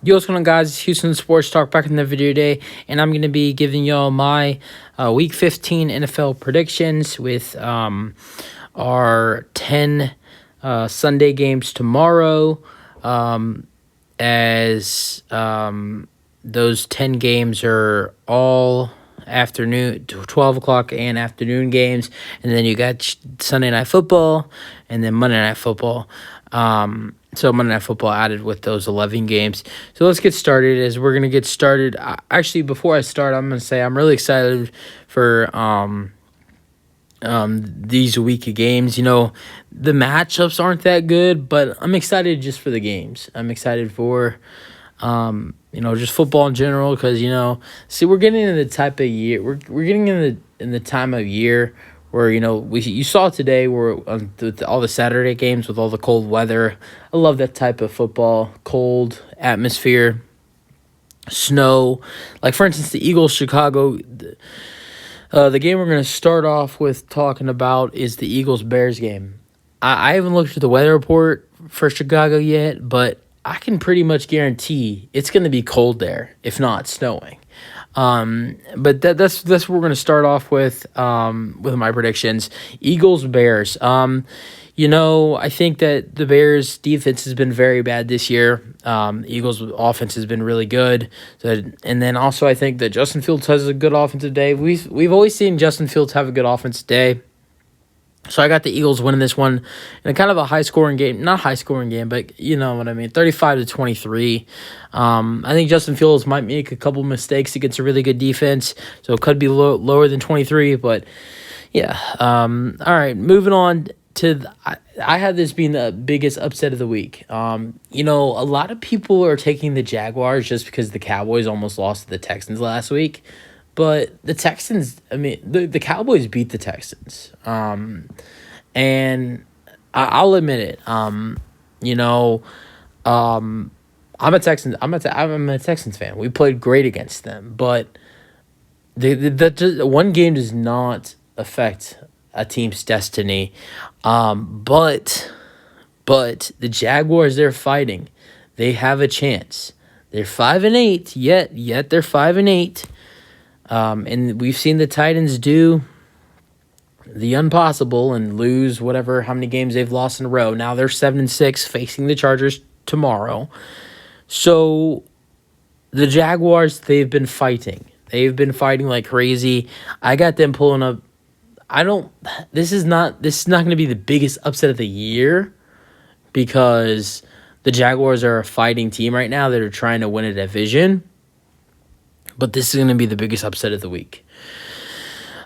Yo, what's going on, guys? It's Houston Sports Talk back in the video today, and I'm going to be giving y'all my Week 15 NFL predictions with our 10 Sunday games tomorrow, as those 10 games are all afternoon, 12 o'clock and afternoon games, and then you got Sunday Night Football and then Monday Night Football. So Monday Night Football added with those 11 games. So let's get started. As we're gonna get started, actually, before I start, I'm gonna say I'm really excited for these week of games. You know, the matchups aren't that good, but I'm excited just for the games. I'm excited for just football in general, because see, we're getting into the type of year we're getting in the time of year where you saw today where with all the Saturday games with all the cold weather. I love that type of football, cold atmosphere, snow. Like, for instance, the Eagles Chicago. The game we're going to start off with talking about is the Eagles Bears game. I haven't looked at the weather report for Chicago yet, but I can pretty much guarantee it's going to be cold there, if not snowing. But that's what we're going to start off with my predictions. Eagles Bears. I think that the Bears defense has been very bad this year. Eagles offense has been really good. And then also I think that Justin Fields has a good offensive day. We've always seen Justin Fields have a good offensive day. So I got the Eagles winning this one in a kind of a high-scoring game. Not high-scoring game, but you know what I mean, 35-23. I think Justin Fields might make a couple mistakes against a really good defense, so it could be lower than 23, but yeah. All right, moving on to I have this being the biggest upset of the week. A lot of people are taking the Jaguars just because the Cowboys almost lost to the Texans last week. But the Texans, the Cowboys beat the Texans. And I'll admit it. I'm a Texans fan. We played great against them, but the one game does not affect a team's destiny. But the Jaguars, they're fighting. They have a chance. They're 5-8. Yet they're 5-8. And we've seen the Titans do the impossible and lose how many games they've lost in a row. Now they're 7-6, facing the Chargers tomorrow. So the Jaguars, they've been fighting. They've been fighting like crazy. I got them pulling up. This is not going to be the biggest upset of the year, because the Jaguars are a fighting team right now that are trying to win a division. But this is going to be the biggest upset of the week.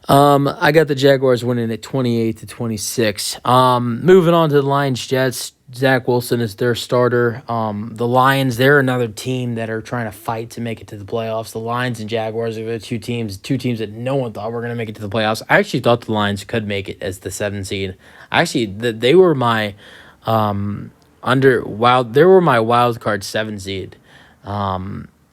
I got the Jaguars winning at 28-26. Moving on to the Lions-Jets. Zach Wilson is their starter. The Lions, they're another team that are trying to fight to make it to the playoffs. The Lions and Jaguars are the two teams that no one thought were going to make it to the playoffs. I actually thought the Lions could make it as the 7th seed. They were my wild card 7 seed.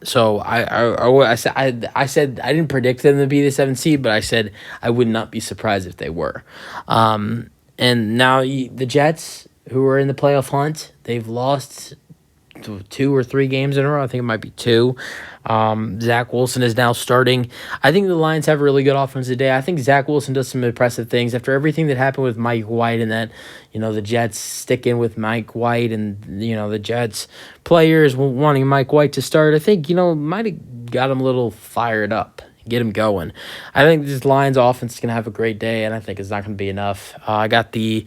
So I said I didn't predict them to be the 7th seed, but I said I would not be surprised if they were. And now the Jets, who are in the playoff hunt, they've lost 2 or 3 games in a row. I think it might be 2. Zach Wilson is now starting. I think the Lions have a really good offense today. I think Zach Wilson does some impressive things after everything that happened with Mike White, and that the Jets sticking with Mike White, and the Jets players wanting Mike White to start. I think might have got him a little fired up, get him going. I think this Lions offense is going to have a great day, and I think it's not going to be enough. I got the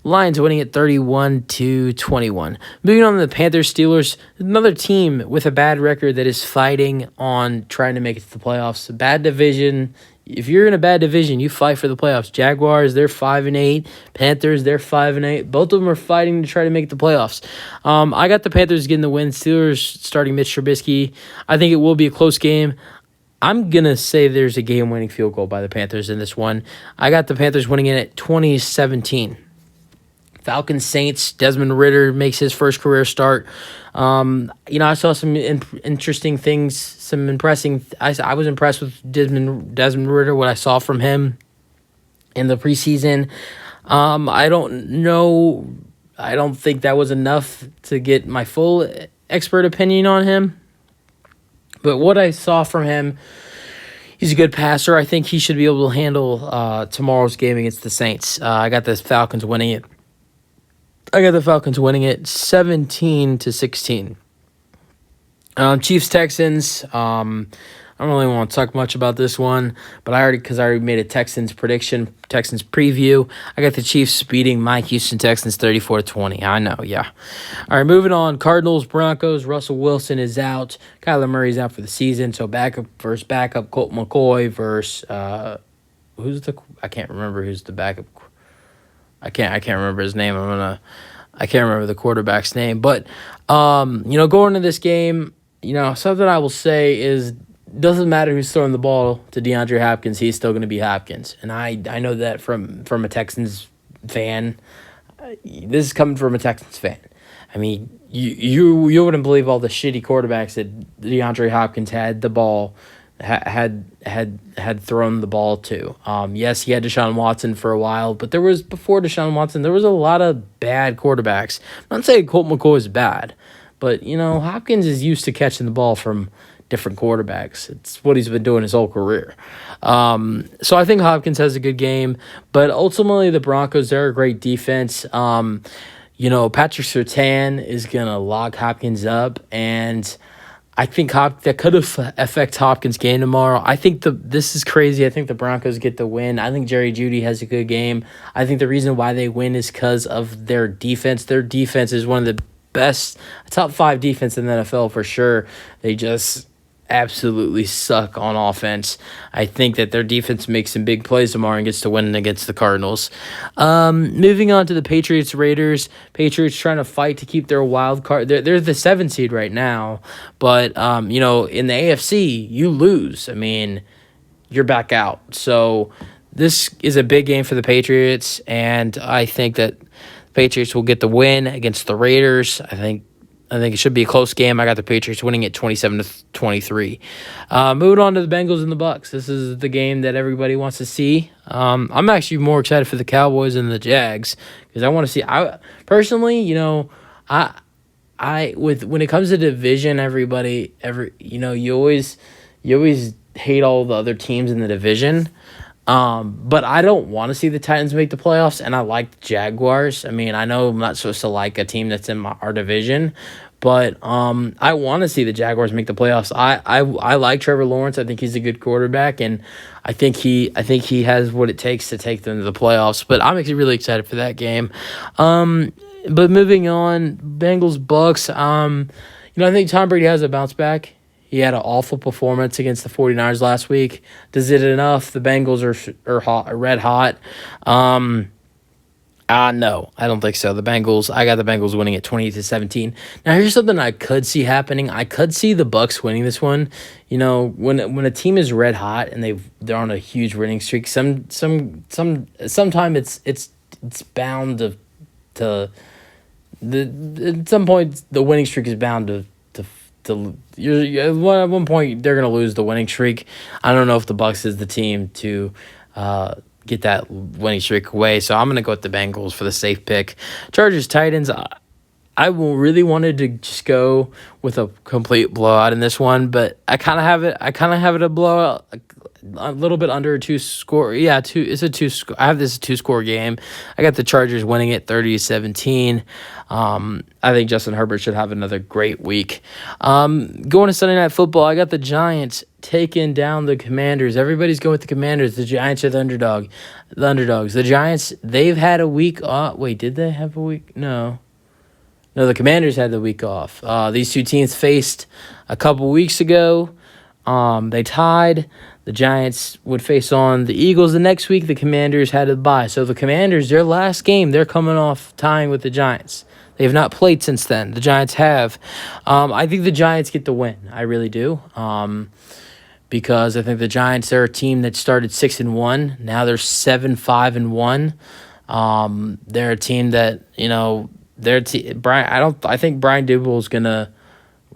Lions winning at 31-21. Moving on to the Panthers-Steelers, another team with a bad record that is fighting on trying to make it to the playoffs. A bad division. If you're in a bad division, you fight for the playoffs. Jaguars, they're 5-8. Panthers, they're 5-8. Both of them are fighting to try to make the playoffs. I got the Panthers getting the win. Steelers starting Mitch Trubisky. I think it will be a close game. I'm going to say there's a game-winning field goal by the Panthers in this one. I got the Panthers winning it at 20-17. Falcons Saints. Desmond Ridder makes his first career start. I saw some interesting things, some impressing. I was impressed with Desmond Ridder, what I saw from him in the preseason. I don't know. I don't think that was enough to get my full expert opinion on him, but what I saw from him, he's a good passer. I think he should be able to handle tomorrow's game against the Saints. I got the Falcons winning it. 17-16. Chiefs Texans. I don't really want to talk much about this one, but I already made a Texans prediction, Texans preview. I got the Chiefs beating my Houston Texans 34-20. I know, yeah. All right, moving on. Cardinals, Broncos. Russell Wilson is out. Kyler Murray's out for the season. So backup versus backup. Colt McCoy versus I can't remember who's the backup. I can't remember his name. I can't remember the quarterback's name. But going into this game, something I will say is, doesn't matter who's throwing the ball to DeAndre Hopkins, he's still going to be Hopkins. And I know that from a Texans fan. This is coming from a Texans fan. I mean, you wouldn't believe all the shitty quarterbacks that DeAndre Hopkins had the ball had thrown the ball to. Yes, he had Deshaun Watson for a while, but before Deshaun Watson, there was a lot of bad quarterbacks. I'm not saying Colt McCoy is bad, but Hopkins is used to catching the ball from different quarterbacks. It's what he's been doing his whole career. So I think Hopkins has a good game, but ultimately the Broncos, they're a great defense. Patrick Surtain is going to lock Hopkins up, and I think that could affect Hopkins' game tomorrow. I think this is crazy. I think the Broncos get the win. I think Jerry Jeudy has a good game. I think the reason why they win is because of their defense. Their defense is one of the best, top 5 defense in the NFL for sure. They just absolutely suck on offense. I think that their defense makes some big plays tomorrow and gets to win against the Cardinals. Moving on to the Patriots-Raiders. Patriots trying to fight to keep their wild card. They're the 7th seed right now, but in the AFC, you lose. I mean, you're back out. So this is a big game for the Patriots, and I think that Patriots will get the win against the Raiders. I think it should be a close game. I got the Patriots winning it 27-23. Moving on to the Bengals and the Bucks. This is the game that everybody wants to see. I'm actually more excited for the Cowboys and the Jags because I want to see. I personally, when it comes to division, you always hate all the other teams in the division. But I don't want to see the Titans make the playoffs, and I like the Jaguars. I mean, I know I'm not supposed to like a team that's in our division, but I want to see the Jaguars make the playoffs. I like Trevor Lawrence. I think he's a good quarterback, and I think he has what it takes to take them to the playoffs. But I'm actually really excited for that game. But moving on, Bengals Bucks. I think Tom Brady has a bounce back. He had an awful performance against the 49ers last week. Does it enough? The Bengals are red hot. No, I don't think so. I got the Bengals winning at 20-17. Now, here's something I could see happening. I could see the Bucks winning this one. When a team is red hot and they're on a huge winning streak, sometime it's bound to at some point the winning streak is bound to at one point they're gonna lose the winning streak. I don't know if the Bucks is the team to get that winning streak away, so I'm gonna go with the Bengals for the safe pick. Chargers Titans. I really wanted to just go with a complete blowout in this one, but I kind of have it a blowout, a little bit under a 2-score. Yeah, it's a 2-score. I have this 2-score game. I got the Chargers winning it 30-17. I think Justin Herbert should have another great week. Going to Sunday Night Football, I got the Giants taking down the Commanders. Everybody's going with the Commanders. The Giants are the underdogs. The Giants, they've had a week off. Wait, did they have a week? No, the Commanders had the week off. These two teams faced a couple weeks ago. They tied. The Giants would face on the Eagles the next week. The Commanders had a bye. So the Commanders, their last game, they're coming off tying with the Giants. They have not played since then. The Giants have. I think the Giants get the win. I really do. Because I think the Giants, they're a team that started 6-1. Now they're 7-5-1. They're a team that, I think Brian Dibble is gonna.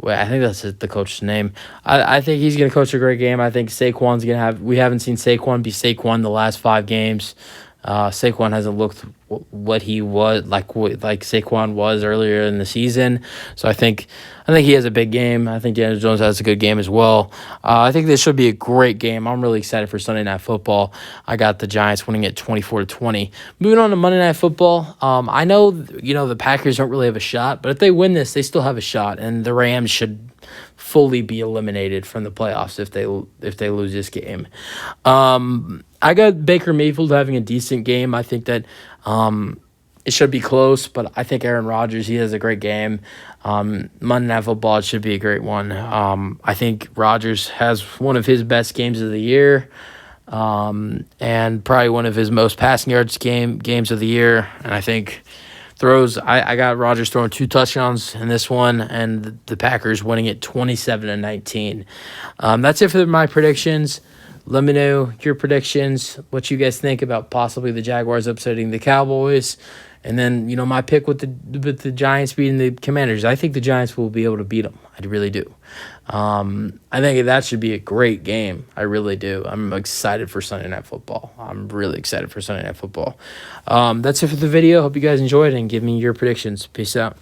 Wait, I think that's the coach's name. I think he's gonna coach a great game. I think Saquon's gonna have. We haven't seen Saquon be Saquon the last 5 games. Saquon hasn't looked what he was like Saquon was earlier in the season. So I think he has a big game. I think Daniel Jones has a good game as well. I think this should be a great game. I'm really excited for Sunday Night Football. I got the Giants winning it 24-20. Moving on to Monday Night Football. I know the Packers don't really have a shot, but if they win this, they still have a shot, and the Rams should fully be eliminated from the playoffs if they lose this game. I got Baker Mayfield having a decent game. I think that it should be close, but I think Aaron Rodgers, he has a great game. Monday Night Football, it should be a great one. I think Rodgers has one of his best games of the year, and probably one of his most passing yards games of the year. And I think I got Rodgers throwing 2 touchdowns in this one, and the Packers winning it 27-19. That's it for my predictions. Let me know your predictions, what you guys think about possibly the Jaguars upsetting the Cowboys. And then, my pick with the Giants beating the Commanders. I think the Giants will be able to beat them. I really do. I think that should be a great game. I really do. I'm excited for Sunday Night Football. I'm really excited for Sunday Night Football. That's it for the video. Hope you guys enjoyed and give me your predictions. Peace out.